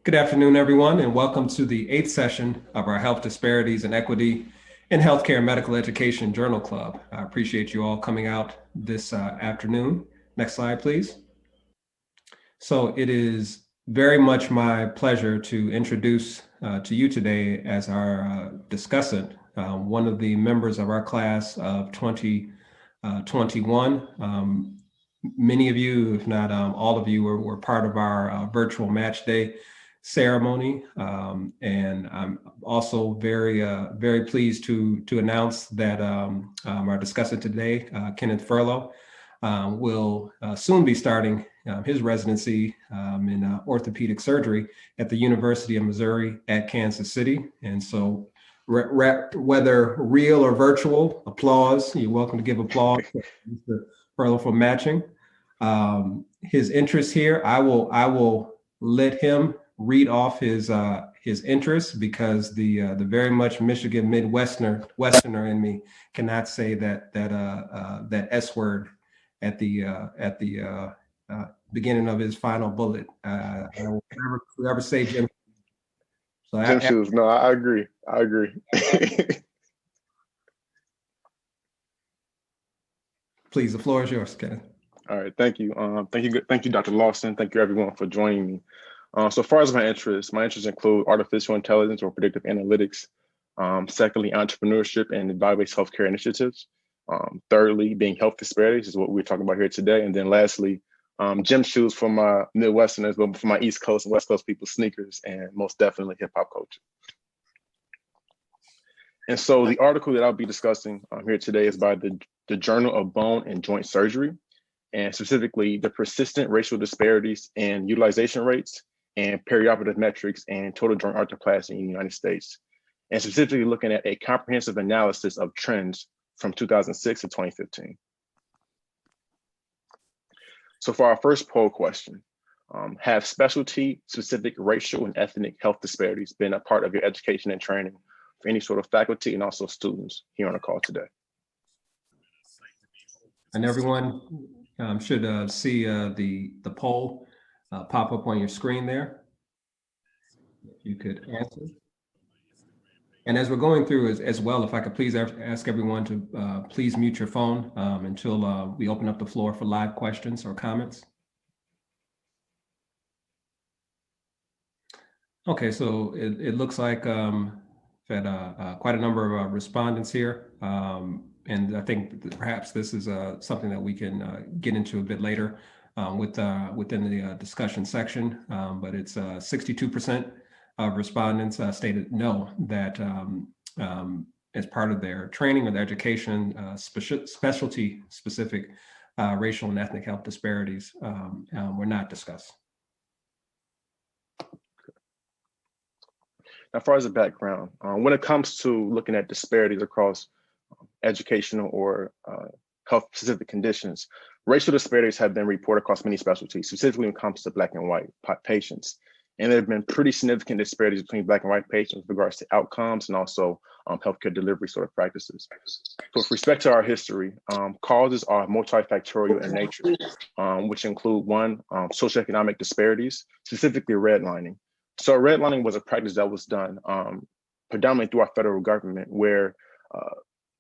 Good afternoon, everyone, and welcome to the eighth session of our Health Disparities and Equity in Healthcare and Medical Education Journal Club. I appreciate you all coming out this afternoon. Next slide, please. So it is very much my pleasure to introduce to you today as our discussant, one of the members of our class of 2021. Many of you, if not all of you, were part of our virtual match day ceremony, and I'm also very pleased to announce that our discussant today, Kenneth Furlow, will soon be starting his residency in orthopedic surgery at the University of Missouri at Kansas City. And so, whether real or virtual, applause. You're welcome to give applause to Mr. Furlow for matching. His interest here, I will let him read off his interests, because the very much Michigan Midwesterner in me cannot say that S word at the beginning of his final bullet. I will never say Jim. So Jim Shoes. No, I agree. Please, the floor is yours, Kenneth. All right, thank you. Thank you, Dr. Lawson. Thank you, everyone, for joining me. So as far as my interests include artificial intelligence or predictive analytics. Secondly, entrepreneurship and value-based healthcare initiatives. Thirdly, being health disparities is what we're talking about here today. And then lastly, gym shoes for my Midwesterners, but for my East Coast and West Coast people, sneakers, and most definitely hip hop culture. And so the article that I'll be discussing here today is by the Journal of Bone and Joint Surgery, and specifically the persistent racial disparities in utilization rates and perioperative metrics and total joint arthroplasty in the United States, and specifically looking at a comprehensive analysis of trends from 2006 to 2015. So for our first poll question, have specialty-specific racial and ethnic health disparities been a part of your education and training for any sort of faculty and also students here on the call today? And everyone should see the poll pop up on your screen there. If you could answer. And as we're going through as well, if I could please ask everyone to please mute your phone until we open up the floor for live questions or comments. Okay, so it looks like we've had quite a number of respondents here. And I think perhaps this is something that we can get into a bit later within the discussion section, but it's 62% of respondents stated no, that as part of their training or their education, specialty-specific racial and ethnic health disparities were not discussed. Now, as far as the background, when it comes to looking at disparities across educational or health-specific conditions, racial disparities have been reported across many specialties, specifically when it comes to Black and white patients. And there have been pretty significant disparities between Black and white patients with regards to outcomes and also healthcare delivery sort of practices. So with respect to our history, causes are multifactorial in nature, which include one, socioeconomic disparities, specifically redlining. So redlining was a practice that was done predominantly through our federal government, where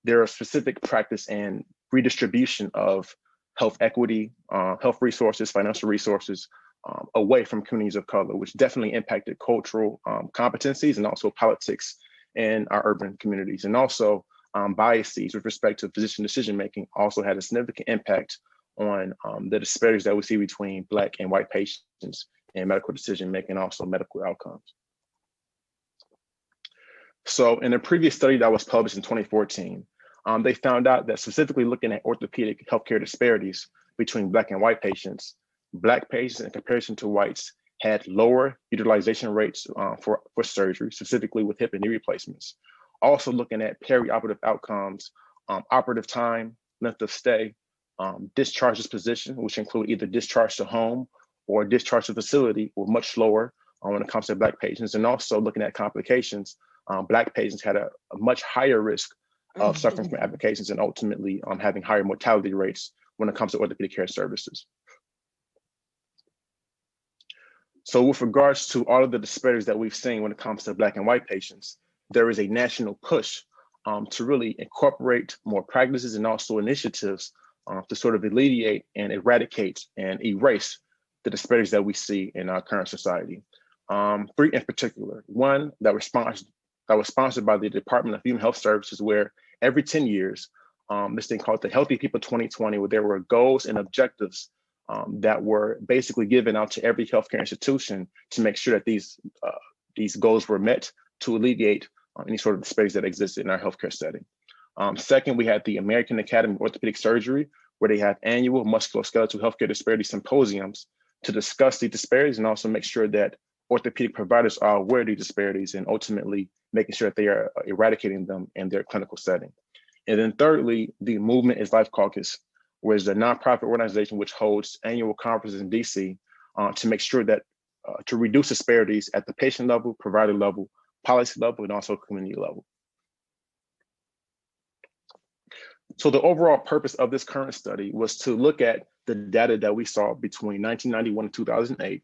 there are specific practice and redistribution of health equity, health resources, financial resources away from communities of color, which definitely impacted cultural competencies and also politics in our urban communities. And also biases with respect to physician decision-making also had a significant impact on the disparities that we see between Black and white patients in medical decision-making, also medical outcomes. So in a previous study that was published in 2014, they found out that specifically looking at orthopedic healthcare disparities between Black and white patients, Black patients in comparison to whites had lower utilization rates for surgery, specifically with hip and knee replacements. Also looking at perioperative outcomes, operative time, length of stay, discharge disposition, which include either discharge to home or discharge to facility, were much lower when it comes to Black patients. And also looking at complications, Black patients had a much higher risk of suffering from complications and ultimately having higher mortality rates when it comes to orthopedic care services. So with regards to all of the disparities that we've seen when it comes to Black and white patients, there is a national push to really incorporate more practices and also initiatives to sort of alleviate and eradicate and erase the disparities that we see in our current society. Three in particular. One that was sponsored by the Department of Human Health Services, where every 10 years, this thing called the Healthy People 2020, where there were goals and objectives that were basically given out to every healthcare institution to make sure that these goals were met to alleviate any sort of disparities that existed in our healthcare setting. Second, we had the American Academy of Orthopedic Surgery, where they have annual musculoskeletal healthcare disparity symposiums to discuss the disparities and also make sure that orthopedic providers are aware of these disparities and ultimately making sure that they are eradicating them in their clinical setting. And then thirdly, the Movement is Life Caucus, which is a nonprofit organization which holds annual conferences in DC to make sure that to reduce disparities at the patient level, provider level, policy level, and also community level. So the overall purpose of this current study was to look at the data that we saw between 1991 and 2008,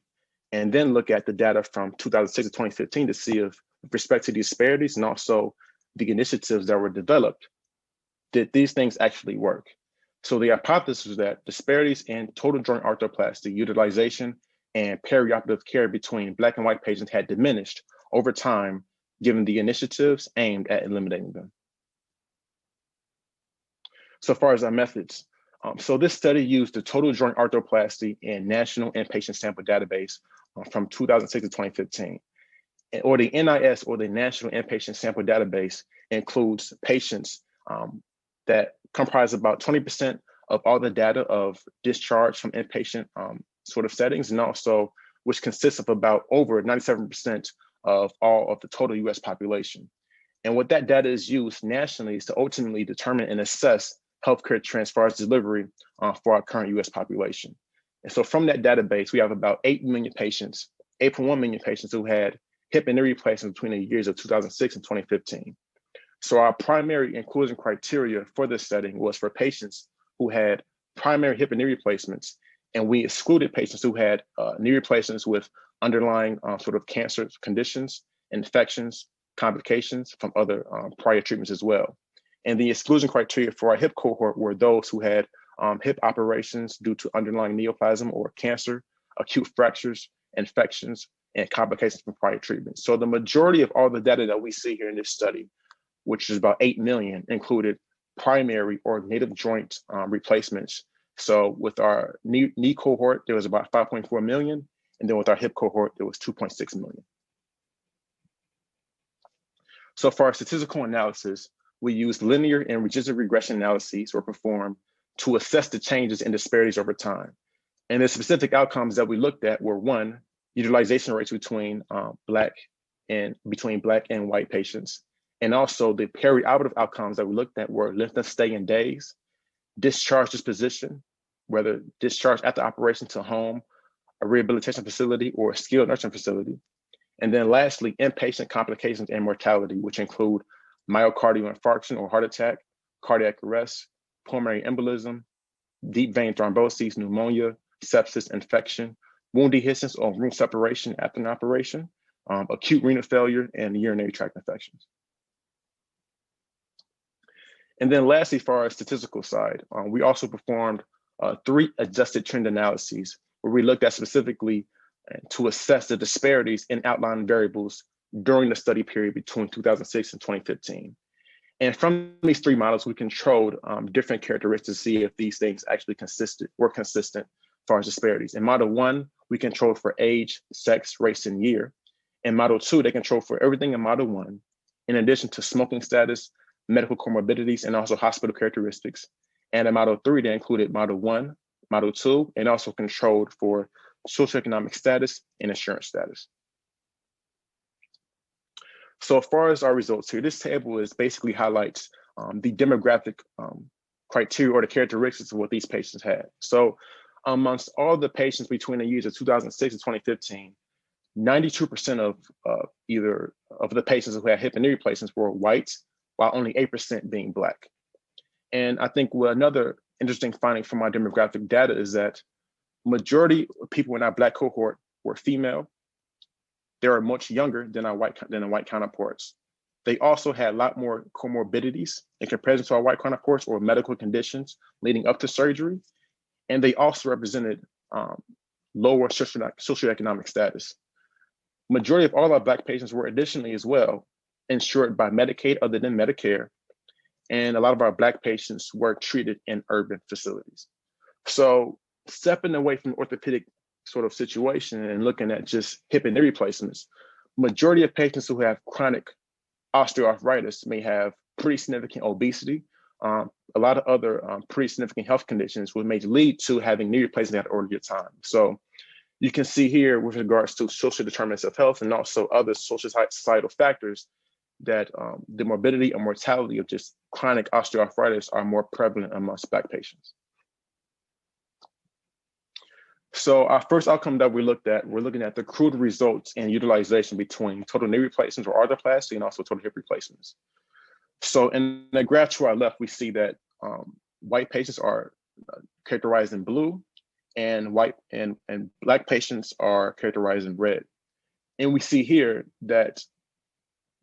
and then look at the data from 2006 to 2015 to see if, with respect to disparities and also the initiatives that were developed, did these things actually work? So the hypothesis was that disparities in total joint arthroplasty, utilization, and perioperative care between Black and white patients had diminished over time, given the initiatives aimed at eliminating them. So far as our methods, so this study used the total joint arthroplasty and national inpatient sample database from 2006 to 2015. Or the NIS, or the National Inpatient Sample Database, includes patients that comprise about 20% of all the data of discharge from inpatient sort of settings, and also which consists of about over 97% of all of the total US population. And what that data is used nationally is to ultimately determine and assess healthcare trends as far as delivery for our current US population. And so from that database, we have about 8 million patients, 8.1 million patients who had hip and knee replacements between the years of 2006 and 2015. So our primary inclusion criteria for this setting was for patients who had primary hip and knee replacements, and we excluded patients who had knee replacements with underlying sort of cancer conditions, infections, complications from other prior treatments as well. And the exclusion criteria for our hip cohort were those who had hip operations due to underlying neoplasm or cancer, acute fractures, infections, and complications from prior treatments. So the majority of all the data that we see here in this study, which is about 8 million, included primary or native joint replacements. So with our knee cohort, there was about 5.4 million. And then with our hip cohort, there was 2.6 million. So for our statistical analysis, we used linear and logistic regression analyses were performed to assess the changes in disparities over time. And the specific outcomes that we looked at were: one, utilization rates between Black and white patients. And also the perioperative outcomes that we looked at were length of stay in days, discharge disposition, whether discharge after operation to home, a rehabilitation facility, or a skilled nursing facility. And then lastly, inpatient complications and mortality, which include myocardial infarction or heart attack, cardiac arrest, pulmonary embolism, deep vein thromboses, pneumonia, sepsis, infection, wound dehiscence or wound separation after an operation, acute renal failure, and urinary tract infections. And then lastly, for our statistical side, we also performed 3 adjusted trend analyses where we looked at specifically to assess the disparities in outlying variables during the study period between 2006 and 2015. And from these 3 models, we controlled different characteristics to see if these things actually were consistent as far as disparities. In model 1, we controlled for age, sex, race, and year. In model 2, they controlled for everything in model 1, in addition to smoking status, medical comorbidities, and also hospital characteristics. And in model 3, they included model 1, model 2, and also controlled for socioeconomic status and insurance status. So as far as our results here, this table is basically highlights the demographic criteria or the characteristics of what these patients had. So amongst all the patients between the years of 2006 and 2015, 92% of either of the patients who had hip and knee replacements were white, while only 8% being Black. And I think another interesting finding from our demographic data is that majority of people in our Black cohort were female, they are much younger than our white counterparts. They also had a lot more comorbidities in comparison to our white counterparts or medical conditions leading up to surgery. And they also represented lower socioeconomic status. Majority of all our Black patients were additionally as well insured by Medicaid other than Medicare. And a lot of our Black patients were treated in urban facilities. So stepping away from orthopedic sort of situation and looking at just hip and knee replacements, majority of patients who have chronic osteoarthritis may have pretty significant obesity, a lot of other pretty significant health conditions, which may lead to having knee replacement at earlier time. So you can see here with regards to social determinants of health and also other social societal factors that the morbidity and mortality of just chronic osteoarthritis are more prevalent amongst Black patients. So our first outcome that we're looking at the crude results in utilization between total knee replacements or arthroplasty and also total hip replacements. So in the graph to our left, we see that white patients are characterized in blue, and Black patients are characterized in red. And we see here that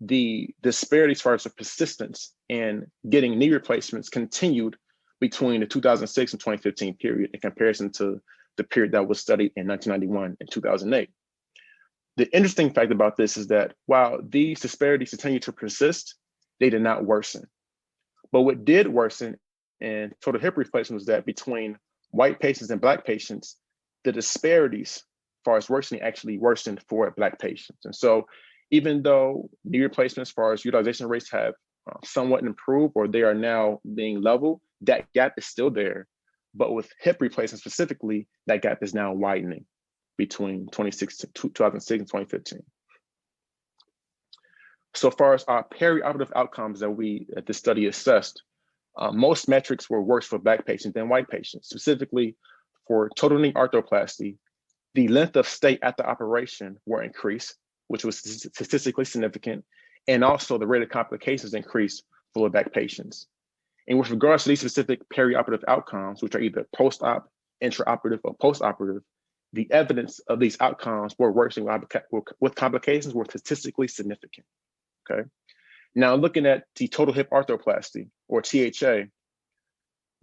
the disparities as far as the persistence in getting knee replacements continued between the 2006 and 2015 period in comparison to the period that was studied in 1991 and 2008. The interesting fact about this is that while these disparities continue to persist, they did not worsen. But what did worsen in total hip replacement was that between white patients and Black patients, the disparities as far as worsening actually worsened for Black patients. And so even though knee replacements as far as utilization rates have somewhat improved or they are now being level, that gap is still there. But with hip replacement specifically, that gap is now widening between 2006 and 2015. So far as our perioperative outcomes that this study assessed, most metrics were worse for Black patients than white patients. Specifically for total knee arthroplasty, the length of stay at the operation were increased, which was statistically significant, and also the rate of complications increased for Black patients. And with regards to these specific perioperative outcomes, which are either post-op, intraoperative, or post-operative, the evidence of these outcomes were worsening with complications were statistically significant, okay? Now looking at the total hip arthroplasty, or THA,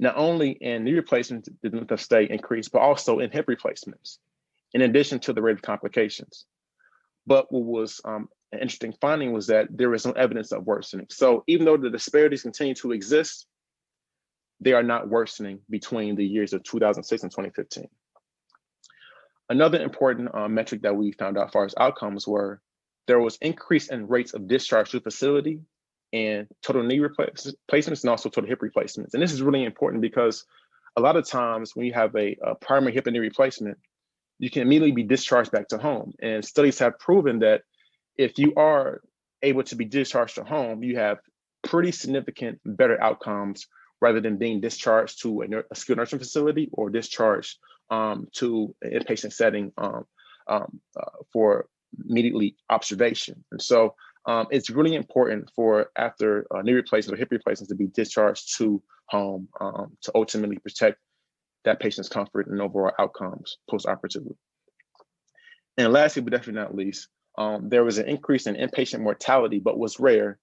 not only in knee replacements did the length of stay increase, but also in hip replacements, in addition to the rate of complications. But what was an interesting finding was that there was no evidence of worsening. So even though the disparities continue to exist, they are not worsening between the years of 2006 and 2015. Another important metric that we found out as far as outcomes were there was increase in rates of discharge to the facility and total knee replacements and also total hip replacements. And this is really important because a lot of times when you have a primary hip and knee replacement, you can immediately be discharged back to home. And studies have proven that if you are able to be discharged to home, you have pretty significant better outcomes rather than being discharged to a skilled nursing facility or discharged to an inpatient setting for immediately observation. And so it's really important for after knee replacement or hip replacements to be discharged to home to ultimately protect that patient's comfort and overall outcomes post-operatively. And lastly, but definitely not least, there was an increase in inpatient mortality, but was rare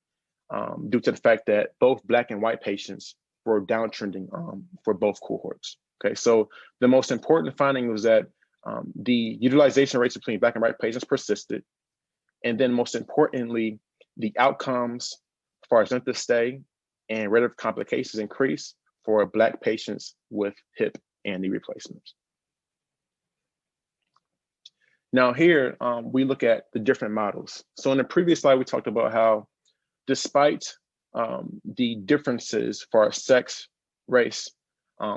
due to the fact that both Black and white patients were downtrending for both cohorts. Okay, so the most important finding was that the utilization rates between Black and white patients persisted. And then most importantly, the outcomes as far as length of stay and rate of complications increased for Black patients with hip and knee replacements. Now here, we look at the different models. So in the previous slide, we talked about how despite the differences for our sex, race,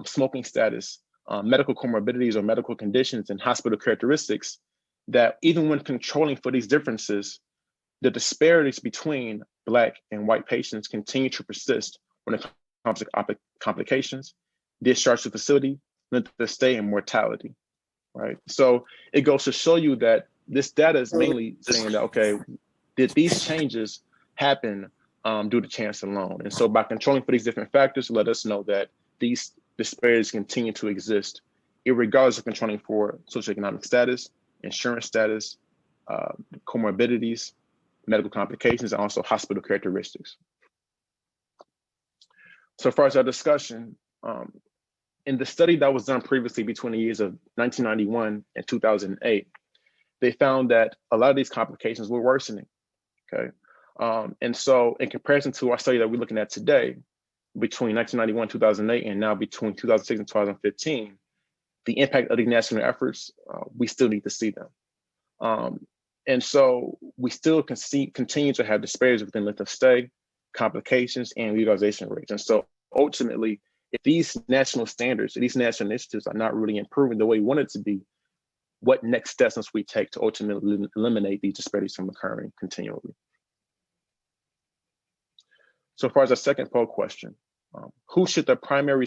smoking status, medical comorbidities or medical conditions and hospital characteristics, that even when controlling for these differences, the disparities between Black and white patients continue to persist when it comes to complications, discharge to facility, length of stay, and mortality, right? So it goes to show you that this data is mainly saying that, okay, did these changes happen due to chance alone? And so by controlling for these different factors, let us know that these disparities continue to exist, irregardless of controlling for socioeconomic status, insurance status, comorbidities, medical complications, and also hospital characteristics. So as far as our discussion, in the study that was done previously between the years of 1991 and 2008, they found that a lot of these complications were worsening, okay? And so in comparison to our study that we're looking at today, between 1991 and 2008, and now between 2006 and 2015, the impact of these national efforts, we still need to see them. And so we still continue to have disparities within length of stay, complications, and utilization rates. And so ultimately, if these national standards, these national initiatives are not really improving the way we want it to be, what next steps must we take to ultimately eliminate these disparities from occurring continually? So far as our second poll question, who should the primary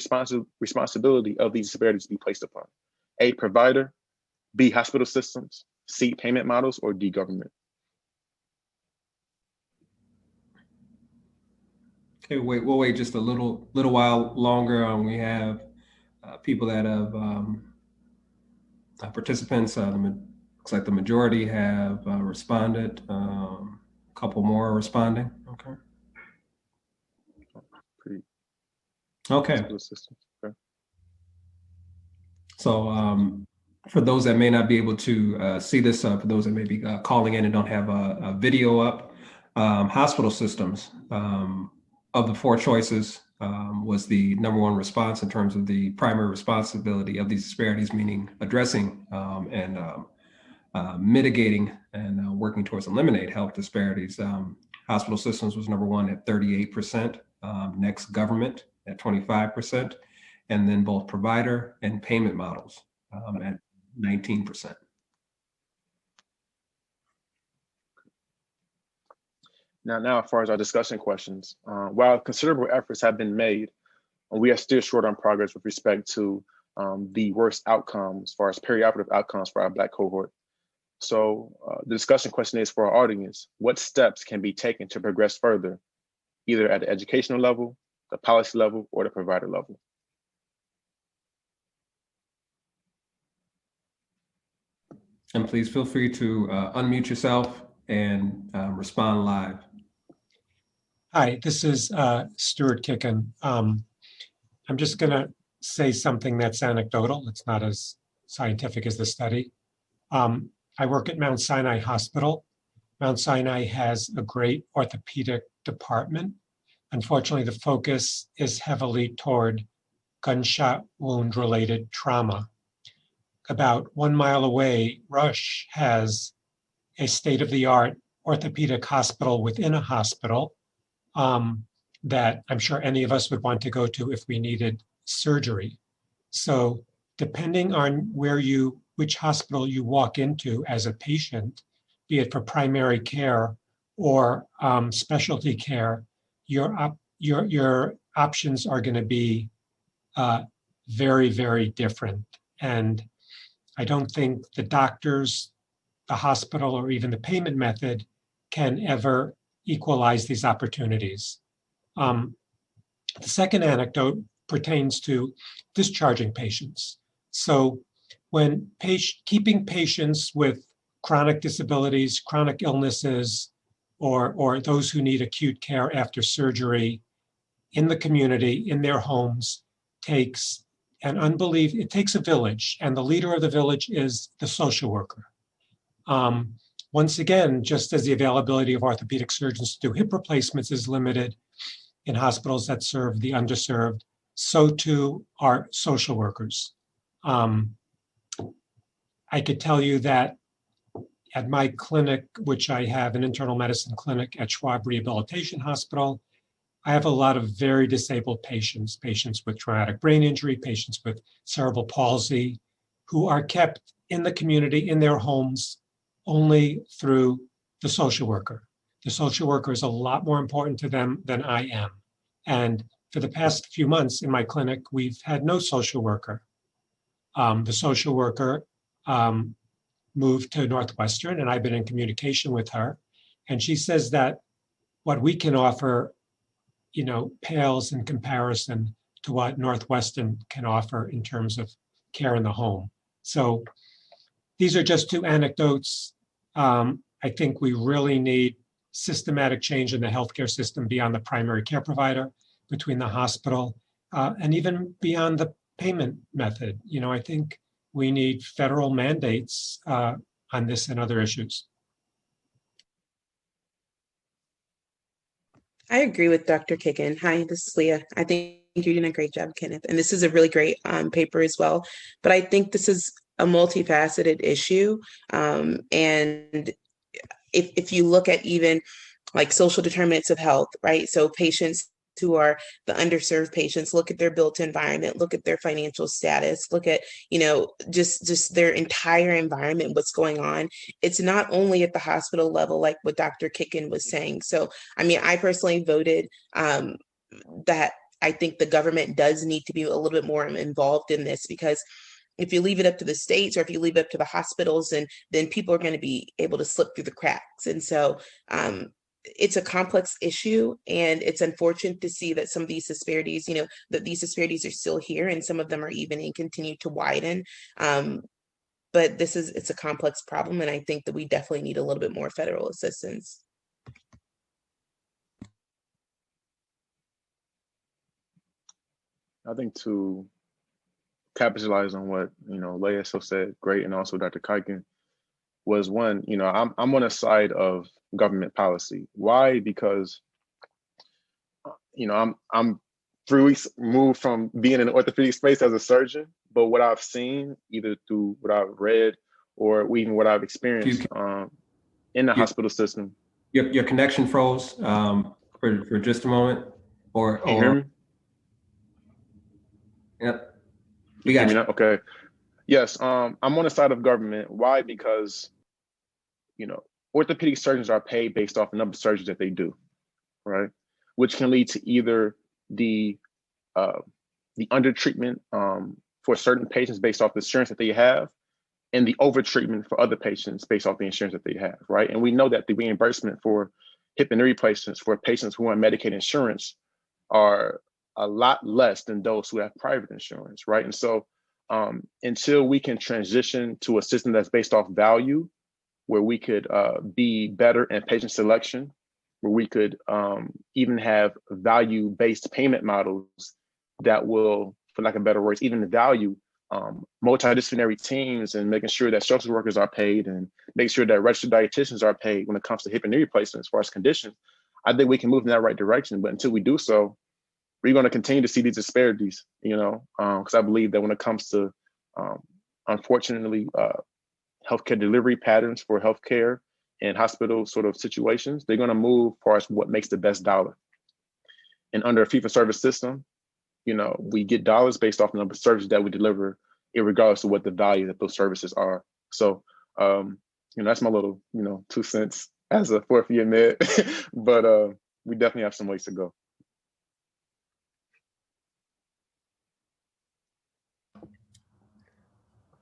responsibility of these disparities be placed upon? A, provider, B, hospital systems, C, payment models, or D, government? Okay, we'll wait just a little while longer. We have people that have participants. Looks like the majority have responded. A couple more are responding. Okay. Okay. So for those that may not be able to see this, for those that may be calling in and don't have a video up, hospital systems of the four choices was the #1 response in terms of the primary responsibility of these disparities, meaning addressing and mitigating and working towards eliminate health disparities. Hospital systems was #1 at 38%, next government at 25%, and then both provider and payment models at 19%. Now, as far as our discussion questions, while considerable efforts have been made, we are still short on progress with respect to the worst outcomes, as far as perioperative outcomes for our Black cohort. So the discussion question is for our audience: what steps can be taken to progress further, either at the educational level, the policy level, or the provider level? And please feel free to unmute yourself and respond live. Hi, this is Stuart Kicken. I'm just going to say something that's anecdotal. It's not as scientific as the study. I work at Mount Sinai Hospital. Mount Sinai has a great orthopedic department. Unfortunately, the focus is heavily toward gunshot wound-related trauma. About 1 mile away, Rush has a state-of-the-art orthopedic hospital within a hospital that I'm sure any of us would want to go to if we needed surgery. So depending on which hospital you walk into as a patient, be it for primary care or specialty care, your options are going to be very, very different. And I don't think the doctors, the hospital, or even the payment method can ever equalize these opportunities. The second anecdote pertains to discharging patients. So when keeping patients with chronic disabilities, chronic illnesses, or those who need acute care after surgery in the community, in their homes, takes it takes a village, and the leader of the village is the social worker. Once again, just as the availability of orthopedic surgeons to do hip replacements is limited in hospitals that serve the underserved, so too are social workers. I could tell you that at my clinic, which I have an internal medicine clinic at Schwab Rehabilitation Hospital, I have a lot of very disabled patients with traumatic brain injury, patients with cerebral palsy, who are kept in the community, in their homes, only through the social worker. The social worker is a lot more important to them than I am. And for the past few months in my clinic, we've had no social worker. The social worker moved to Northwestern, and I've been in communication with her. And she says that what we can offer, pales in comparison to what Northwestern can offer in terms of care in the home. So these are just two anecdotes I think we really need systematic change in the healthcare system beyond the primary care provider, between the hospital, and even beyond the payment method. I think we need federal mandates on this and other issues. I agree with Dr. Kicken. Hi, this is Leah. I think you're doing a great job, Kenneth. And this is a really great paper as well. But I think this is a multifaceted issue. And if you look at even like social determinants of health, right? So patients who are the underserved patients, look at their built environment, look at their financial status, look at, just their entire environment, what's going on. It's not only at the hospital level, like what Dr. Kicken was saying. So, I personally voted that I think the government does need to be a little bit more involved in this, because if you leave it up to the states or if you leave it up to the hospitals, and then people are going to be able to slip through the cracks. And so it's a complex issue, and it's unfortunate to see that some of these disparities, that these disparities are still here, and some of them are even and continue to widen. But it's a complex problem, and I think that we definitely need a little bit more federal assistance. I think to capitalize on what Leah so said, great, and also Dr. Kiken, was one, I'm on the side of government policy. Why? Because I'm 3 weeks removed from being in the orthopedic space as a surgeon, but what I've seen, either through what I've read or even what I've experienced in the hospital system. Your connection froze for just a moment, or Can you hear me? Yep, we got you. Okay. Yes, I'm on the side of government. Why? Because orthopedic surgeons are paid based off the number of surgeries that they do, right? Which can lead to either the undertreatment for certain patients based off the insurance that they have, and the overtreatment for other patients based off the insurance that they have, right? And we know that the reimbursement for hip and knee replacements for patients who are on Medicaid insurance are a lot less than those who have private insurance, right? And so until we can transition to a system that's based off value, where we could be better in patient selection, where we could even have value-based payment models that will, for lack of better words, even value multidisciplinary teams, and making sure that social workers are paid, and make sure that registered dietitians are paid when it comes to hip and knee replacement as far as conditions. I think we can move in that right direction. But until we do so, we're going to continue to see these disparities, because I believe that when it comes to, unfortunately, healthcare delivery patterns for healthcare and hospital sort of situations, they're going to move as far as what makes the best dollar. And under a fee-for-service system, we get dollars based off the number of services that we deliver, regardless of what the value that those services are. So, that's my little, 2 cents as a fourth year med, but we definitely have some ways to go.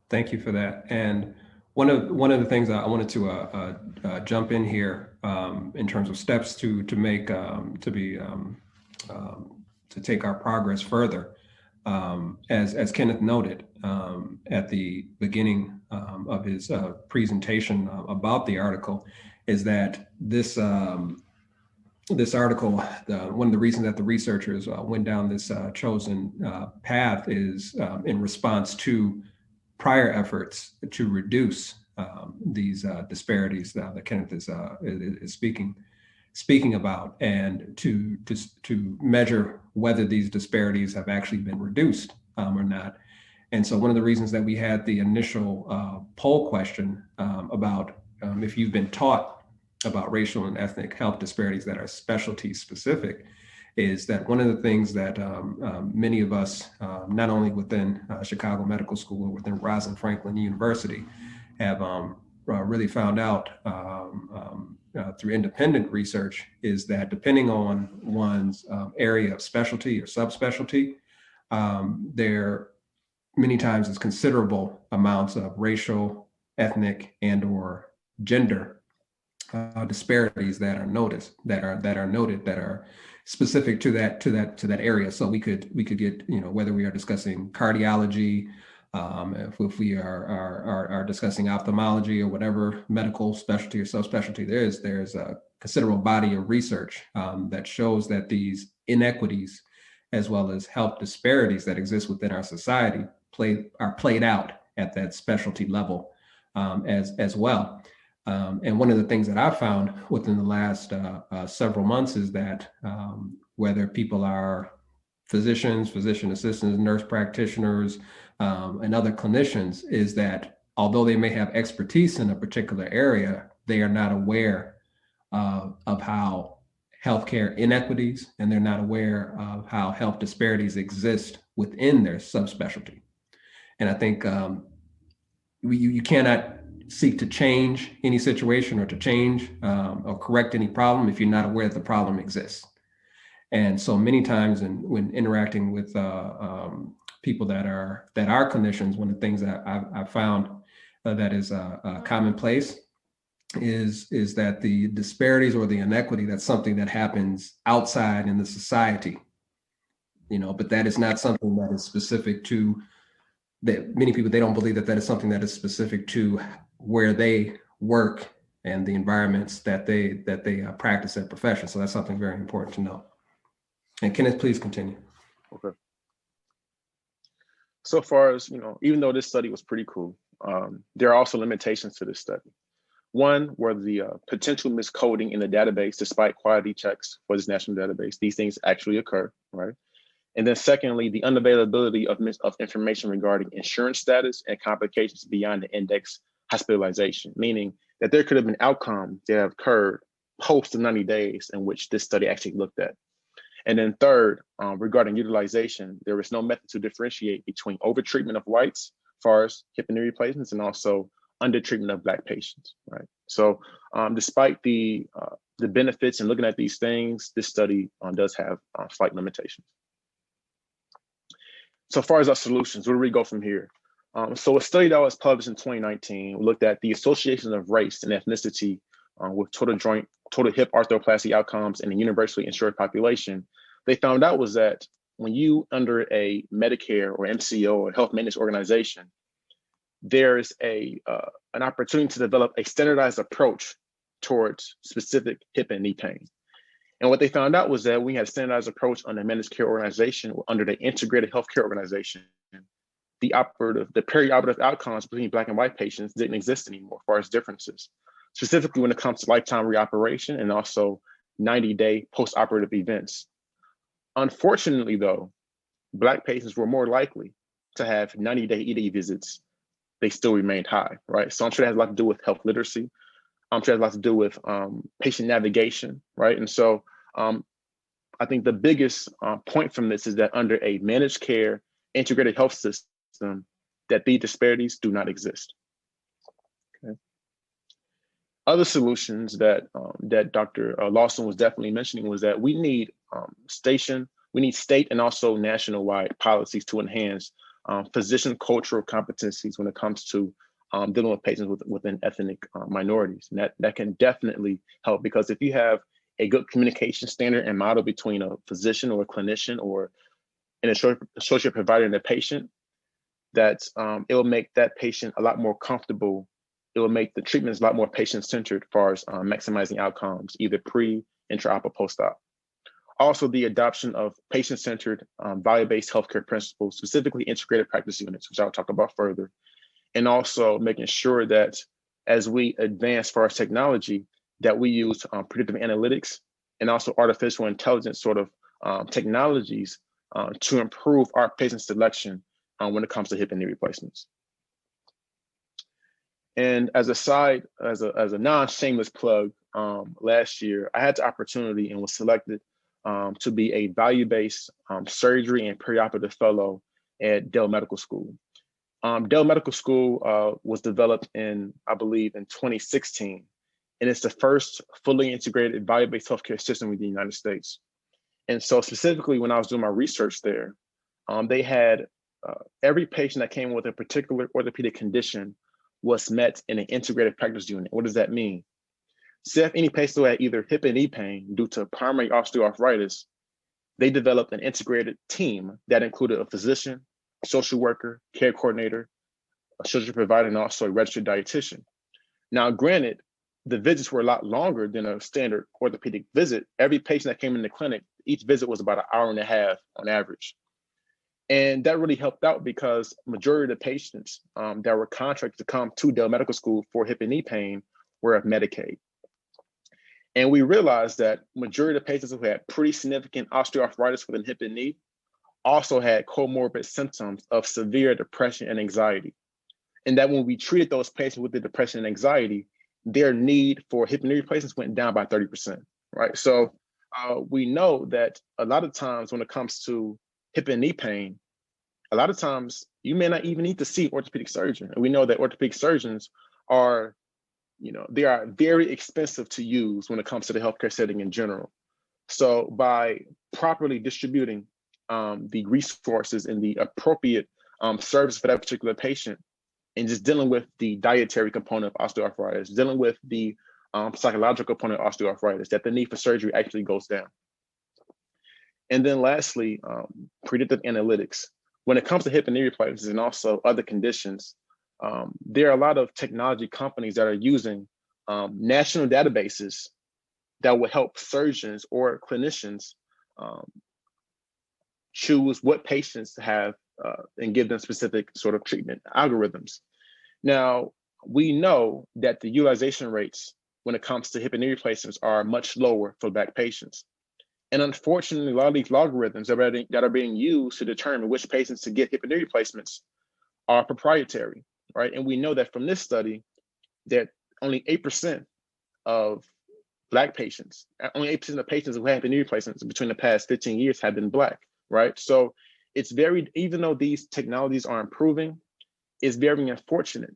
Thank you for that. And one of the things I wanted to jump in here in terms of steps to make to take our progress further, as Kenneth noted at the beginning of his presentation about the article, is that this article, one of the reasons that the researchers went down this chosen path is in response to prior efforts to reduce these disparities that Kenneth is speaking about, and to measure whether these disparities have actually been reduced or not. And so one of the reasons that we had the initial poll question about if you've been taught about racial and ethnic health disparities that are specialty specific, is that one of the things that many of us, not only within Chicago Medical School or within Rosalind Franklin University, have really found out through independent research, is that depending on one's area of specialty or subspecialty, there many times is considerable amounts of racial, ethnic, and or gender disparities that are noted that are specific to that area. So we could get, whether we are discussing cardiology, If we are discussing ophthalmology or whatever medical specialty or subspecialty there's a considerable body of research that shows that these inequities, as well as health disparities that exist within our society, are played out at that specialty level as well. And one of the things that I found within the last several months is that whether people are physicians, physician assistants, nurse practitioners, and other clinicians, is that although they may have expertise in a particular area, they are not aware of how healthcare inequities, and they're not aware of how health disparities exist within their subspecialty. And I think you cannot seek to change any situation or to change or correct any problem if you're not aware that the problem exists. And so many times when interacting with people that are clinicians, one of the things that I've found that is commonplace is that the disparities or the inequity, that's something that happens outside in the society, but that is not something that is specific to that. Many people, they don't believe that is something that is specific to where they work and the environments that they practice their profession. So that's something very important to know. And Kenneth, please continue. Okay. So far as, even though this study was pretty cool, there are also limitations to this study. One were the potential miscoding in the database, despite quality checks for this national database. These things actually occur, right? And then secondly, the unavailability of information regarding insurance status and complications beyond the index hospitalization, meaning that there could have been outcomes that have occurred post the 90 days in which this study actually looked at. And then third, regarding utilization, there is no method to differentiate between overtreatment of whites, as far as hip and knee replacements, and also undertreatment of Black patients, right? So despite the benefits and looking at these things, this study does have slight limitations. So far as our solutions, where do we go from here? So a study that was published in 2019 looked at the association of race and ethnicity with total hip arthroplasty outcomes in a universally insured population. They found out was that when you under a Medicare or MCO or health maintenance organization, there's an opportunity to develop a standardized approach towards specific hip and knee pain. And what they found out was that we had a standardized approach on the managed care organization under the integrated healthcare organization. The perioperative outcomes between Black and white patients didn't exist anymore as far as differences, specifically when it comes to lifetime reoperation and also 90-day post-operative events. Unfortunately, though, Black patients were more likely to have 90-day ED visits. They still remained high, right? So I'm sure it has a lot to do with health literacy. I'm sure it has a lot to do with patient navigation, right? And so I think the biggest point from this is that under a managed care integrated health system, that these disparities do not exist. Okay. Other solutions that Dr. Lawson was definitely mentioning was that we need state and also national-wide policies to enhance physician cultural competencies when it comes to dealing with patients within ethnic minorities. And that can definitely help, because if you have a good communication standard and model between a physician or a clinician or an associate provider and a patient, that it will make that patient a lot more comfortable. It will make the treatments a lot more patient-centered as far as maximizing outcomes, either pre, intra-op, or post-op. Also, the adoption of patient-centered, value-based healthcare principles, specifically integrated practice units, which I'll talk about further. And also making sure that as we advance for our technology, that we use predictive analytics and also artificial intelligence sort of technologies to improve our patient selection when it comes to hip and knee replacements. And as a non-shameless plug, last year, I had the opportunity and was selected to be a value-based surgery and perioperative fellow at Dell Medical School. Dell Medical School was developed I believe in 2016, and it's the first fully integrated value-based healthcare system within the United States. And so specifically when I was doing my research there, they had every patient that came with a particular orthopedic condition was met in an integrated practice unit. What does that mean? So if any patient had either hip and knee pain due to primary osteoarthritis, they developed an integrated team that included a physician, social worker, care coordinator, a social provider, and also a registered dietitian. Now, granted, the visits were a lot longer than a standard orthopedic visit. Every patient that came in the clinic, each visit was about an hour and a half on average. And that really helped out because majority of the patients that were contracted to come to Dell Medical School for hip and knee pain were of Medicaid. And we realized that majority of the patients who had pretty significant osteoarthritis within hip and knee also had comorbid symptoms of severe depression and anxiety. And that when we treated those patients with the depression and anxiety, their need for hip and knee replacements went down by 30%, right? So we know that a lot of times when it comes to hip and knee pain, a lot of times you may not even need to see an orthopedic surgeon. And we know that orthopedic surgeons are, they are very expensive to use when it comes to the healthcare setting in general. So by properly distributing the resources and the appropriate service for that particular patient, and just dealing with the dietary component of osteoarthritis, dealing with the psychological component of osteoarthritis, that the need for surgery actually goes down. And then lastly, predictive analytics. When it comes to hip and knee replacements and also other conditions, there are a lot of technology companies that are using national databases that will help surgeons or clinicians choose what patients to have and give them specific sort of treatment algorithms. Now, we know that the utilization rates when it comes to hip and knee replacements are much lower for Black patients. And unfortunately, a lot of these algorithms that are being used to determine which patients to get hip and knee replacements are proprietary, right? And we know that from this study that only 8% of Black patients, only 8% of patients who have hip and knee replacements between the past 15 years have been Black, right? So it's even though these technologies are improving, it's very unfortunate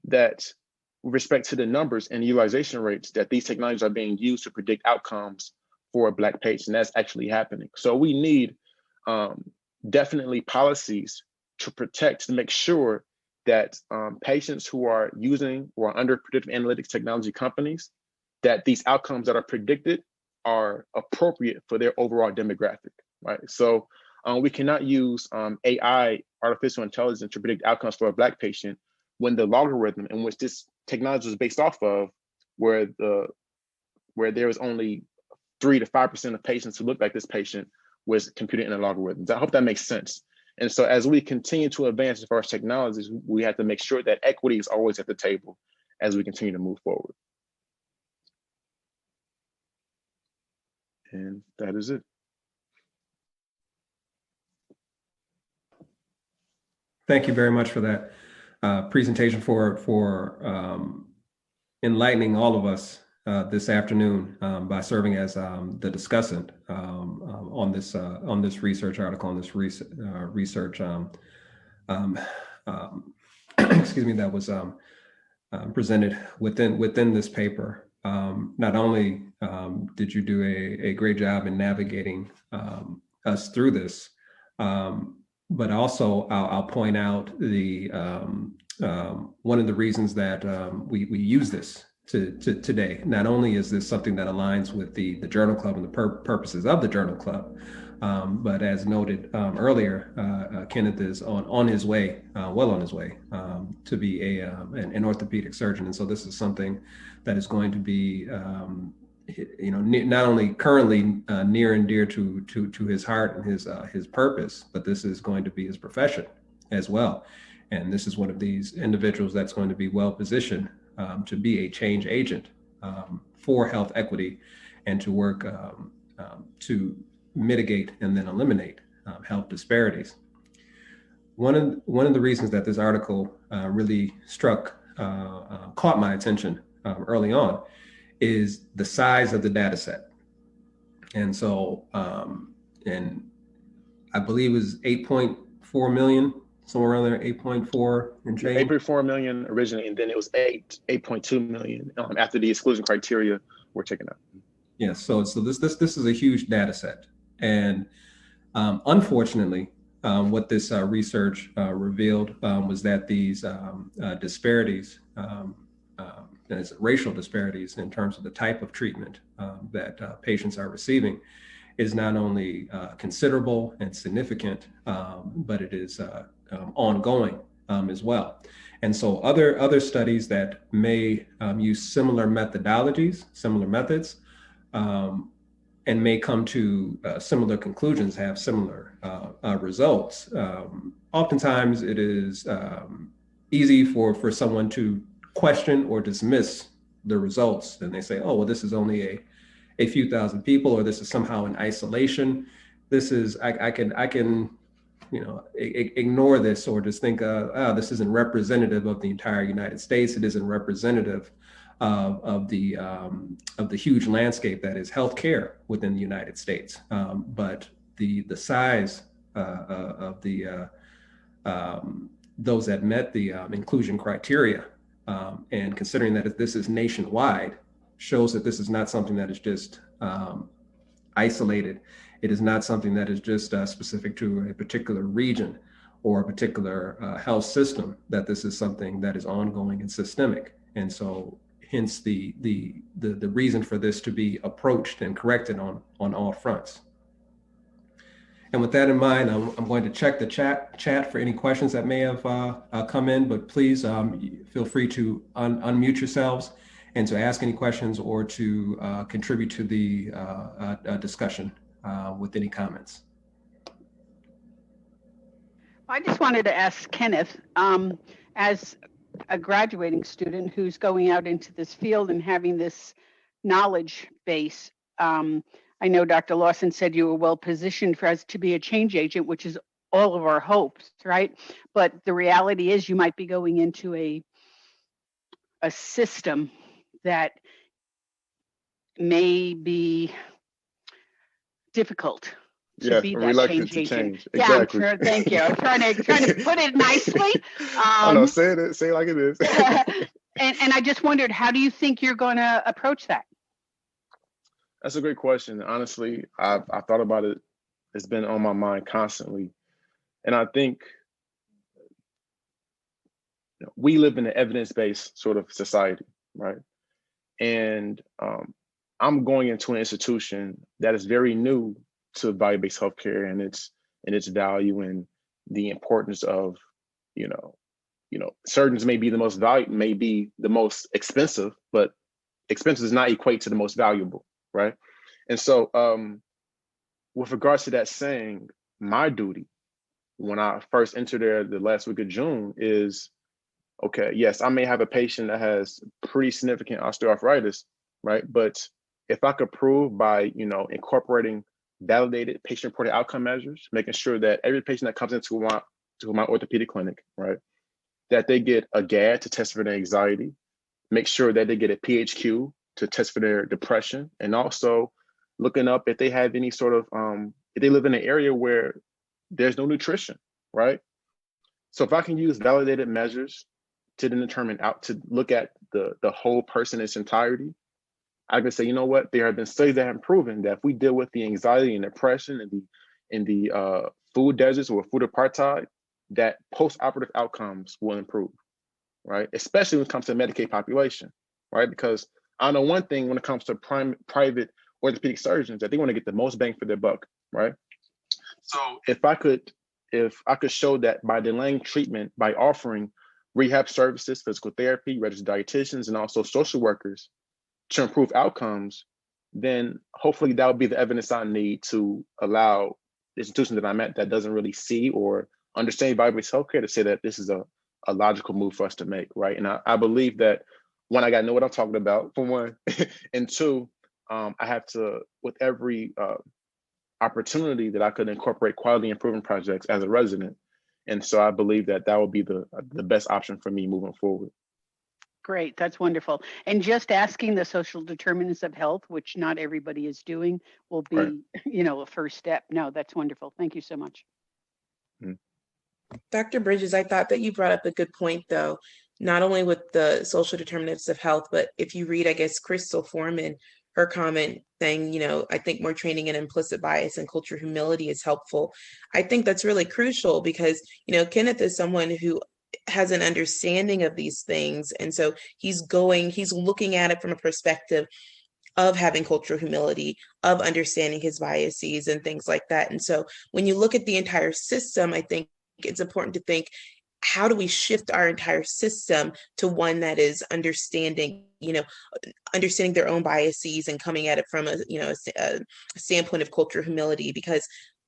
that with respect to the numbers and utilization rates, that these technologies are being used to predict outcomes for Black patients. And that's actually happening. So we need definitely policies to protect, to make sure that patients who are using or under predictive analytics technology companies, that these outcomes that are predicted are appropriate for their overall demographic, right? So we cannot use AI, artificial intelligence, to predict outcomes for a Black patient when the logarithm in which this technology is based off of, where there was only 3 to 5% of patients who looked like this patient was computed in a logarithm. I hope that makes sense. And so as we continue to advance as far as technologies, we have to make sure that equity is always at the table as we continue to move forward. And that is it. Thank you very much for that presentation, for enlightening all of us this afternoon by serving as the discussant on this research article, on this research excuse me, that was presented within this paper. Not only did you do a great job in navigating us through this, but also I'll point out the one of the reasons that we use this to today. Not only is this something that aligns with the Journal Club and the purposes of the Journal Club, but as noted earlier, Kenneth is on his way, well on his way to be an orthopedic surgeon. And so this is something that is going to be not only currently near and dear to his heart and his purpose, but this is going to be his profession as well. And this is one of these individuals that's going to be well positioned to be a change agent for health equity and to work to mitigate and then eliminate health disparities. One of the reasons that this article really caught my attention early on is the size of the data set. And so, and I believe it was 8.4 million, somewhere around there, 8.4 and change. 8.4 million originally, and then it was 8.2 million after the exclusion criteria were taken out. Yes, so this is a huge data set. And unfortunately, what this research revealed was that these disparities, as racial disparities in terms of the type of treatment that patients are receiving, is not only considerable and significant, but it is ongoing as well. And so other studies that may use similar methodologies, similar methods, and may come to similar conclusions, have similar results. Oftentimes it is easy for someone to question or dismiss the results. And they say, oh, well, this is only a few thousand people, or this is somehow in isolation. This is, I can ignore this, or just think, this isn't representative of the entire United States. It isn't representative of the huge landscape that is healthcare within the United States. But the size of the those that met the inclusion criteria, and considering that this is nationwide, shows that this is not something that is just isolated. It is not something that is just specific to a particular region or a particular health system, that this is something that is ongoing and systemic. And so hence the reason for this to be approached and corrected on all fronts. And with that in mind, I'm going to check the chat for any questions that may have come in, but please feel free to unmute yourselves and to ask any questions or to contribute to the discussion with any comments. I just wanted to ask Kenneth, as a graduating student who's going out into this field and having this knowledge base, I know Dr. Lawson said you were well positioned for us to be a change agent, which is all of our hopes, right? But the reality is you might be going into a system that may be difficult to be that change agent. Exactly. Yeah, I'm sure. Thank you. I'm trying to put it nicely. Oh no, say it like it is. and I just wondered, how do you think you're going to approach that? That's a great question. Honestly, I've thought about it. It's been on my mind constantly. And I think we live in an evidence-based sort of society, right? And I'm going into an institution that is very new to value-based healthcare and its value and the importance of, surgeons may be the most expensive, but expensive does not equate to the most valuable, right? And so with regards to that saying, my duty when I first entered there the last week of June is, okay, yes, I may have a patient that has pretty significant osteoarthritis, right? But if I could prove by, incorporating validated patient-reported outcome measures, making sure that every patient that comes into my orthopedic clinic, right, that they get a GAD to test for their anxiety, make sure that they get a PHQ to test for their depression, and also looking up if they have any sort of, if they live in an area where there's no nutrition, right? So if I can use validated measures to then to look at the whole person in its entirety, I can say, you know what, there have been studies that have proven that if we deal with the anxiety and depression and the food deserts or food apartheid, that post-operative outcomes will improve, right? Especially when it comes to the Medicaid population, right? Because I know one thing when it comes to private orthopedic surgeons, that they want to get the most bang for their buck, right? So if I could show that by delaying treatment, by offering rehab services, physical therapy, registered dietitians, and also social workers to improve outcomes, then hopefully that would be the evidence I need to allow the institution that I'm at that doesn't really see or understand value-based healthcare to say that this is a logical move for us to make, right? And I believe that, one, I got to know what I'm talking about, for one, and two, I have to, with every opportunity that I could incorporate quality improvement projects as a resident. And so I believe that would be the best option for me moving forward. Great, that's wonderful. And just asking the social determinants of health, which not everybody is doing, will be, right, a first step. No, that's wonderful. Thank you so much. Dr. Bridges, I thought that you brought up a good point, though, not only with the social determinants of health, but if you read, I guess, Crystal Foreman, her comment saying, I think more training in implicit bias and cultural humility is helpful. I think that's really crucial because, Kenneth is someone who has an understanding of these things. And so he's looking at it from a perspective of having cultural humility, of understanding his biases and things like that. And so when you look at the entire system, I think it's important to think, how do we shift our entire system to one that is understanding, understanding their own biases and coming at it from a standpoint of cultural humility, because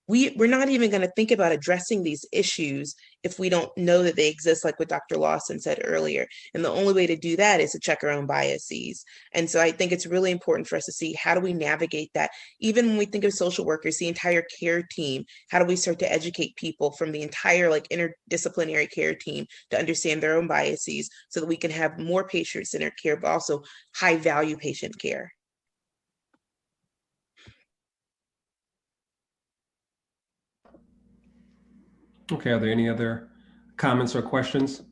we're not even going to think about addressing these issues if we don't know that they exist, like what Dr. Lawson said earlier. And the only way to do that is to check our own biases. And so I think it's really important for us to see, how do we navigate that? Even when we think of social workers, the entire care team, how do we start to educate people from the entire interdisciplinary care team to understand their own biases, so that we can have more patient-centered care, but also high value patient care? Okay, are there any other comments or questions?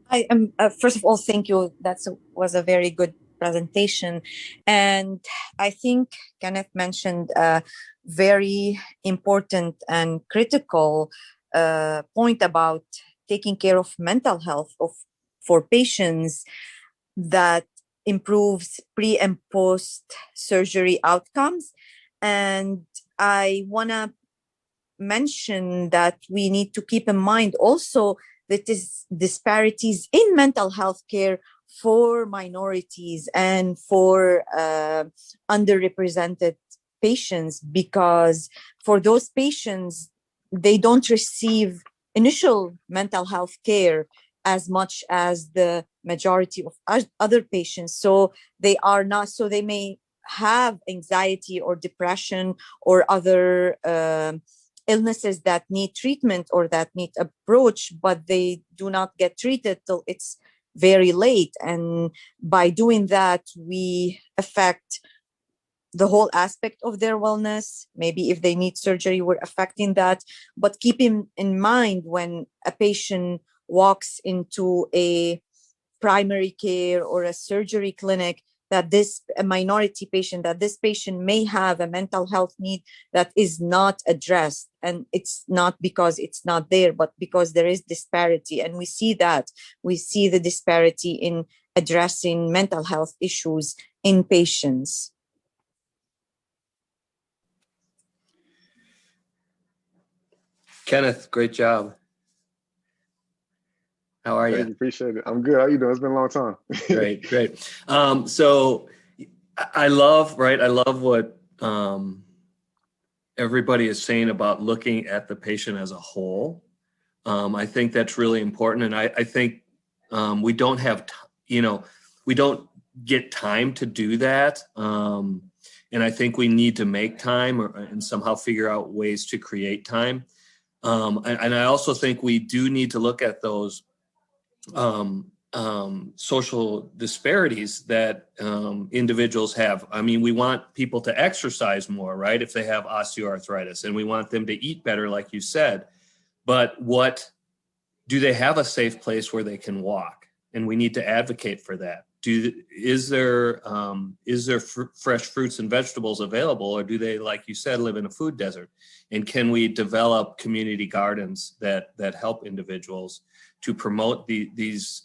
I am first of all, thank you. That was a very good presentation, and I think Kenneth mentioned a very important and critical point about taking care of mental health for patients, that improves pre and post surgery outcomes. And I want to mention that we need to keep in mind also that is disparities in mental health care for minorities and for underrepresented patients, because for those patients, they don't receive initial mental health care as much as the majority of other patients. So they are not, so they may have anxiety or depression or other illnesses that need treatment or that need approach, but they do not get treated till it's very late. And by doing that, we affect the whole aspect of their wellness. Maybe if they need surgery, we're affecting that. But keep in mind, when a patient walks into a primary care or a surgery clinic, that a minority patient, that this patient may have a mental health need that is not addressed. And it's not because it's not there, but because there is disparity. And we see that. We see the disparity in addressing mental health issues in patients. Kenneth, great job. How are you? Thank you, appreciate it. I'm good. How you doing? It's been a long time. Great. So I love what everybody is saying about looking at the patient as a whole. I think that's really important. And I think we don't have, we don't get time to do that. And I think we need to make time and somehow figure out ways to create time. And I also think we do need to look at those social disparities that individuals have. I mean, we want people to exercise more, right? If they have osteoarthritis, and we want them to eat better, like you said. But do they have a safe place where they can walk? And we need to advocate for that. Is there fresh fruits and vegetables available, or do they, like you said, live in a food desert? And can we develop community gardens that help individuals to promote these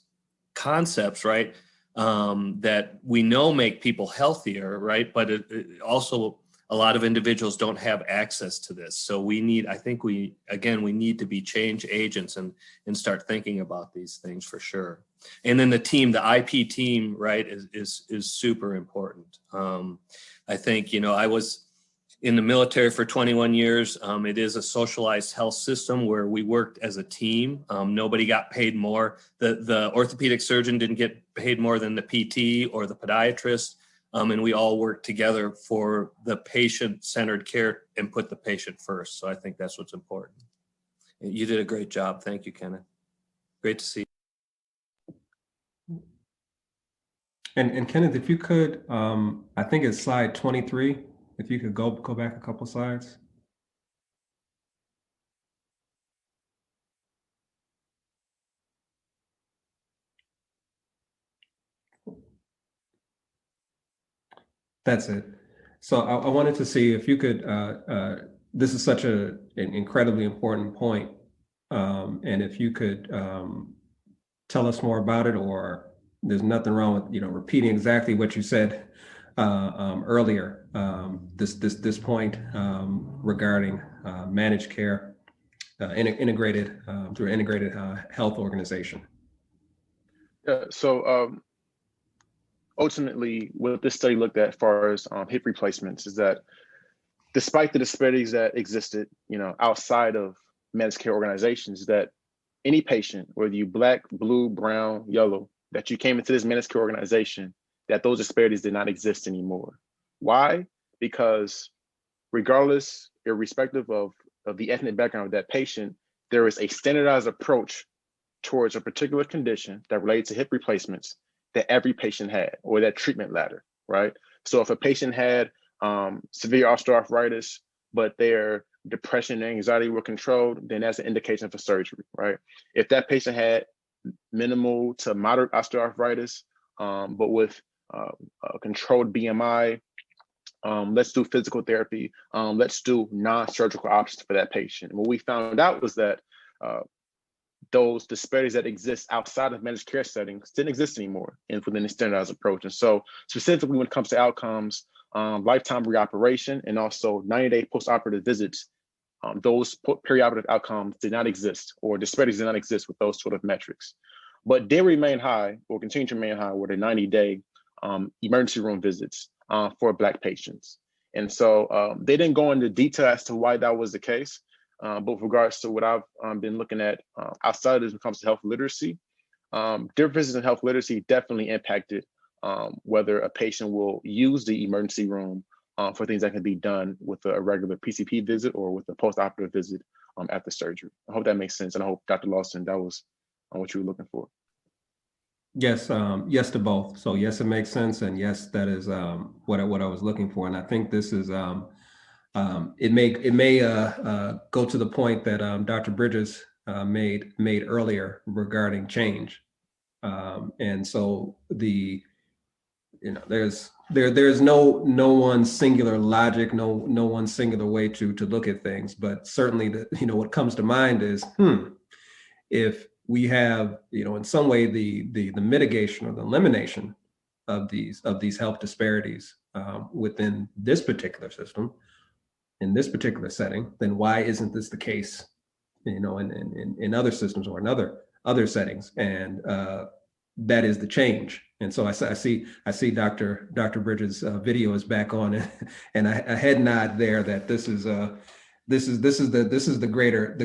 concepts, right? That we know make people healthier, right? But it also, a lot of individuals don't have access to this. So we need to be change agents and start thinking about these things for sure. And then the IP team, right, is super important. I think, I was in the military for 21 years. It is a socialized health system where we worked as a team. Nobody got paid more. The orthopedic surgeon didn't get paid more than the PT or the podiatrist. And we all worked together for the patient-centered care and put the patient first. So I think that's what's important. You did a great job. Thank you, Kenneth. Great to see you. And Kenneth, if you could, I think it's slide 23. If you could go back a couple slides. That's it. So I wanted to see if you could, this is such an incredibly important point. And if you could tell us more about it, or there's nothing wrong with, repeating exactly what you said earlier, this point regarding managed care, integrated through integrated health organization. So ultimately, what this study looked at as far as hip replacements is that despite the disparities that existed, outside of managed care organizations, that any patient, whether you Black, blue, brown, yellow, that you came into this managed care organization, that those disparities did not exist anymore. Why? Because regardless, irrespective of the ethnic background of that patient, there is a standardized approach towards a particular condition that relates to hip replacements that every patient had, or that treatment ladder, right? So if a patient had severe osteoarthritis, but their depression and anxiety were controlled, then that's an indication for surgery, right? If that patient had minimal to moderate osteoarthritis, but with a controlled BMI, let's do physical therapy. Let's do non-surgical options for that patient. And what we found out was that those disparities that exist outside of managed care settings didn't exist anymore and within the standardized approach. And so specifically when it comes to outcomes, lifetime reoperation, and also 90-day postoperative visits, those perioperative outcomes did not exist, or disparities did not exist with those sort of metrics. But they remain high, or continue to remain high, with the 90-day emergency room visits for Black patients. And so they didn't go into detail as to why that was the case. But with regards to what I've been looking at outside of this when it comes to health literacy, differences in health literacy definitely impacted whether a patient will use the emergency room for things that can be done with a regular PCP visit or with a post-operative visit after surgery. I hope that makes sense. And I hope, Dr. Lawson, that was what you were looking for. Yes, yes to both. So yes, it makes sense, and yes, that is what I was looking for. And I think this is it may go to the point that Dr. Bridges made earlier regarding change, and so there's no one singular logic, no one singular way to look at things, but certainly what comes to mind is if we have in some way the mitigation or the elimination of these health disparities within this particular system, in this particular setting, then why isn't this the case, in other systems or in other settings? And that is the change. And so I see Dr. Bridges' video is back on, and a head nod there that this is the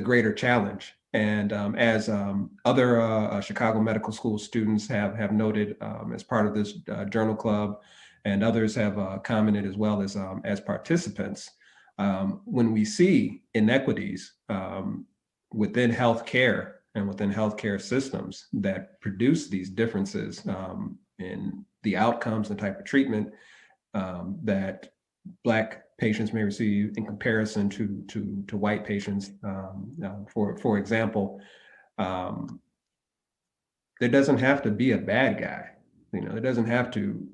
greater challenge. And as other Chicago Medical School students have noted as part of this journal club, and others have commented as well as participants, when we see inequities within healthcare and within healthcare systems that produce these differences in the outcomes and type of treatment that Black patients may receive in comparison to white patients. For example, there doesn't have to be a bad guy. There doesn't have to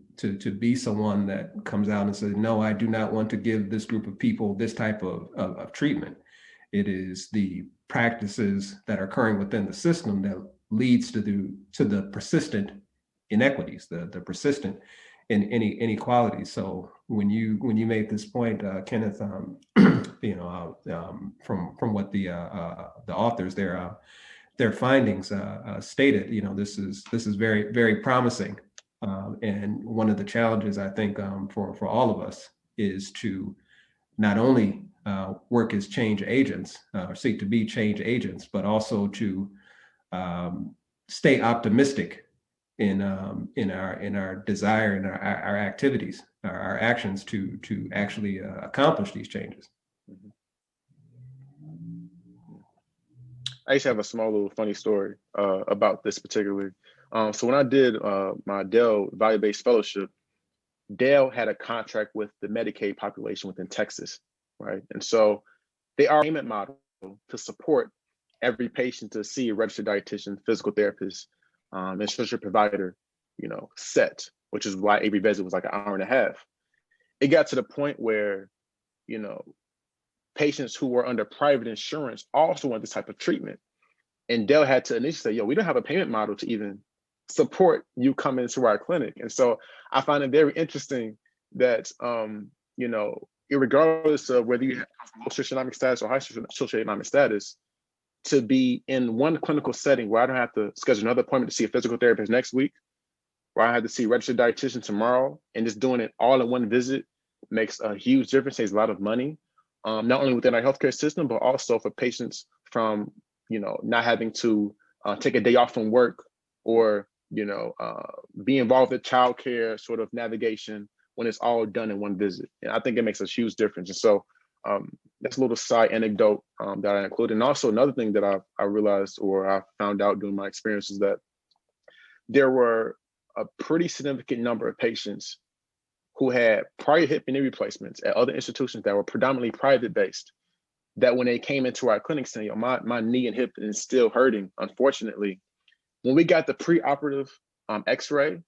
be someone that comes out and says, no, I do not want to give this group of people this type of treatment. It is the practices that are occurring within the system that leads to the persistent inequities, the persistent inequalities. So when you made this point, Kenneth, from what the authors their findings stated, this is very, very promising. And one of the challenges I think for all of us is to not only work as change agents or seek to be change agents, but also to stay optimistic in our desire and our activities, our actions to actually accomplish these changes. I used to have a small little funny story about this particularly. So when I did my Dell value-based fellowship, Dell had a contract with the Medicaid population within Texas, right? And so they are a payment model to support every patient to see a registered dietitian, physical therapist, and social provider, set, which is why every visit was like an hour and a half. It got to the point where, patients who were under private insurance also want this type of treatment. And Dell had to initially say, we don't have a payment model to even support you coming into our clinic. And so I find it very interesting that, you know, regardless of whether you have low socioeconomic status or high socioeconomic status, to be in one clinical setting where I don't have to schedule another appointment to see a physical therapist next week, where I have to see a registered dietitian tomorrow, and just doing it all in one visit makes a huge difference, saves a lot of money, not only within our healthcare system, but also for patients from, you know, not having to take a day off from work or, you know, be involved with childcare sort of navigation when it's all done in one visit. And I think it makes a huge difference. And so that's a little side anecdote that I include. And also another thing that I realized, or I found out during my experience, is that there were a pretty significant number of patients who had prior hip and knee replacements at other institutions that were predominantly private based, that when they came into our clinic saying, my knee and hip is still hurting, unfortunately, when we got the preoperative x-ray,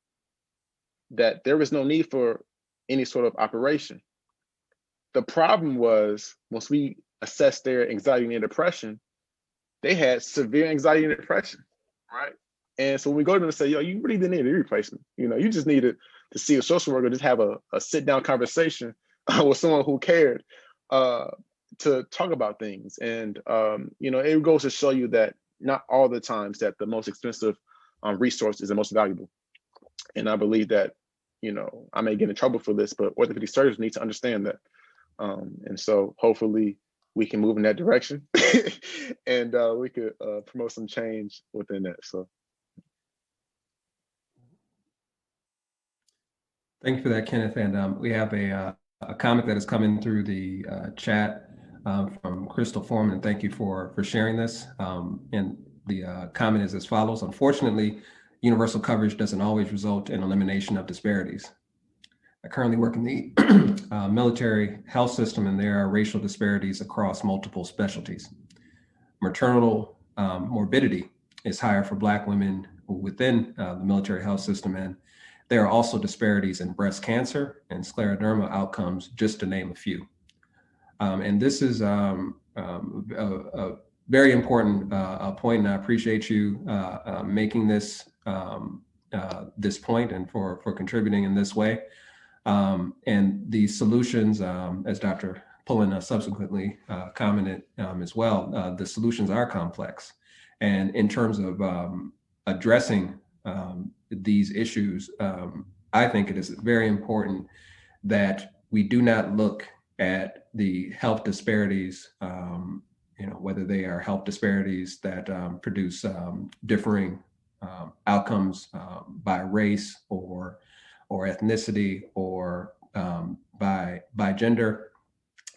that there was no need for any sort of operation. The problem was, once we assessed their anxiety and depression, they had severe anxiety and depression, right? And so when we go to them and say, yo, you really didn't need a knee replacement. You know, you just needed to see a social worker, just have a sit down conversation with someone who cared to talk about things. And, you know, it goes to show you that not all the times that the most expensive resource is the most valuable. And I believe that, you know, I may get in trouble for this, but orthopedic surgeons need to understand that. And so hopefully we can move in that direction and we could promote some change within that. So. Thank you for that, Kenneth. And we have a comment that has come in through the chat from Crystal Foreman. Thank you for sharing this. And the comment is as follows: unfortunately, universal coverage doesn't always result in elimination of disparities. I currently work in the military health system, and there are racial disparities across multiple specialties. Maternal morbidity is higher for Black women within the military health system, and there are also disparities in breast cancer and scleroderma outcomes, just to name a few. And this is a very important point, and I appreciate you making this this point and for contributing in this way. And the solutions, as Dr. Pullen subsequently commented as well, the solutions are complex. And in terms of addressing these issues, I think it is very important that we do not look at the health disparities, you know, whether they are health disparities that produce differing outcomes by race or ethnicity or by gender,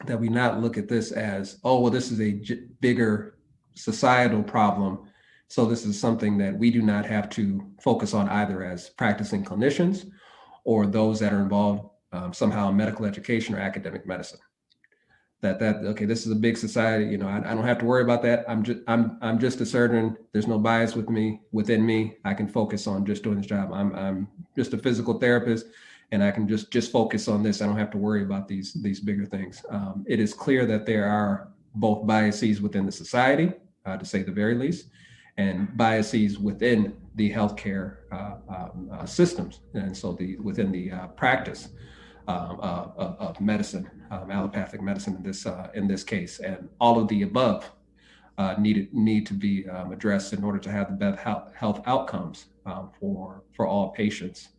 that we not look at this as, oh, well, this is a bigger societal problem, so this is something that we do not have to focus on either as practicing clinicians or those that are involved somehow in medical education or academic medicine. That okay, this is a big society, you know, I don't have to worry about that. I'm just a surgeon. There's no bias within me. I can focus on just doing this job. I'm just a physical therapist, and I can just focus on this. I don't have to worry about these bigger things. It is clear that there are both biases within the society, to say the very least, and biases within the healthcare systems, and so within the practice of medicine, allopathic medicine in this case, and all of the above need to be addressed in order to have the best health outcomes for all patients.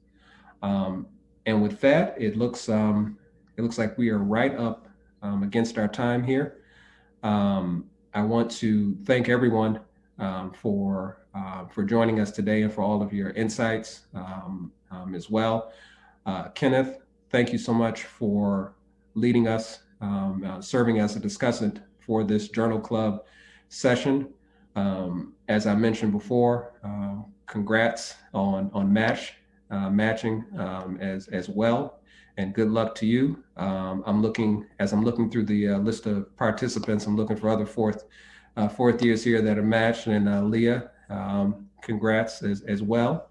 And with that, it looks like we are right up against our time here. I want to thank everyone for joining us today and for all of your insights as well. Kenneth, thank you so much for leading us, serving as a discussant for this Journal Club session. As I mentioned before, congrats on matching as well, and good luck to you. I'm looking through the list of participants. I'm looking for other fourth years here that are matched, and Leah, congrats as well.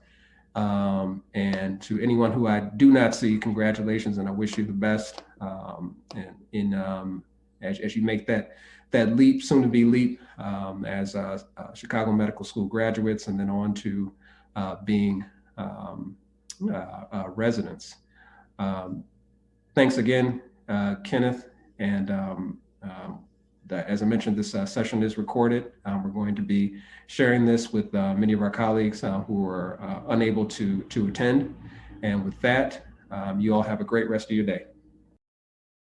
And to anyone who I do not see, congratulations, and I wish you the best. As you make that leap, soon to be leap, as Chicago Medical School graduates, and then on to being residents. thanks again, Kenneth. And as I mentioned, this session is recorded. We're going to be sharing this with many of our colleagues who are unable to attend. And with that, you all have a great rest of your day.